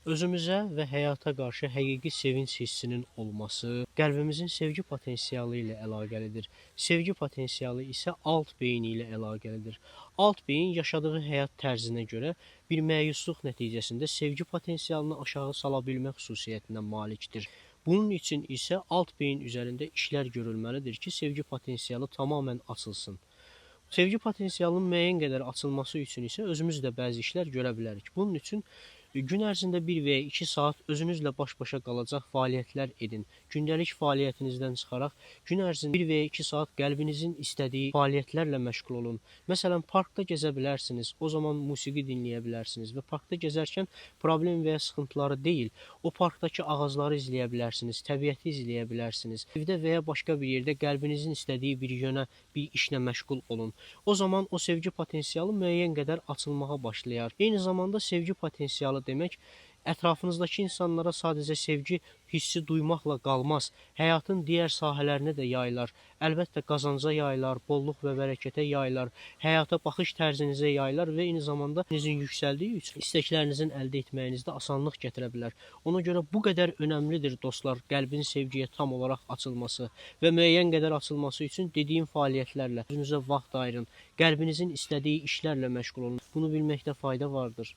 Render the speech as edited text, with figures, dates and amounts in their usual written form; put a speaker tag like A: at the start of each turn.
A: Özümüzə və həyata qarşı həqiqi sevinc hissinin olması qəlbimizin sevgi potensialı ilə əlaqəlidir. Sevgi potensialı isə alt beyin ilə əlaqəlidir. Alt beyin yaşadığı həyat tərzinə görə bir məyusluq nəticəsində sevgi potensialını aşağı sala bilmə xüsusiyyətinə malikdir. Bunun üçün isə alt beyin üzərində işlər görülməlidir ki, sevgi potensialı tamamən açılsın. Sevgi potensialının müəyyən qədər açılması üçün isə özümüz də bəzi işlər görə bilərik. Bunun üçün gün ərzində 1 və ya 2 saat özünüzlə baş-başa qalacaq fəaliyyətlər edin. Gündəlik fəaliyyətinizdən çıxaraq gün ərzində 1 və ya 2 saat qəlbinizin istədiyi fəaliyyətlərlə məşğul olun. Məsələn, parkda gəzə bilərsiniz, o zaman musiqi dinləyə bilərsiniz və parkda gəzərkən problem və ya sıxıntıları deyil, o parkdakı ağacları izləyə bilərsiniz, təbiəti izləyə bilərsiniz. Evdə və ya başqa bir yerdə qəlbinizin istədiyi bir yönə, bir işlə məşğul olun. O zaman o sevgi potensialı müəyyən qədər açılmağa başlayar. Eyni zamanda sevgi potensialı demək, ətrafınızdakı insanlara sadəcə sevgi hissi duymaqla qalmaz, həyatın digər sahələrinə də yayılar. Əlbəttə qazanca yayılar, bolluq və bərəkətə yayılar, həyata baxış tərzinizə yayılar və eyni zamanda sizin yüksəldiyi üçün istəklərinizin əldə etməyinizdə asanlıq gətirə bilər. Ona görə bu qədər önəmlidir dostlar, qəlbin sevgiyə tam olaraq açılması və müəyyən qədər açılması üçün dediyim fəaliyyətlərlə özünüzə vaxt ayırın, qəlbinizin istədiyi işlərlə məşğul olun. Bunu bilməkdə fayda vardır.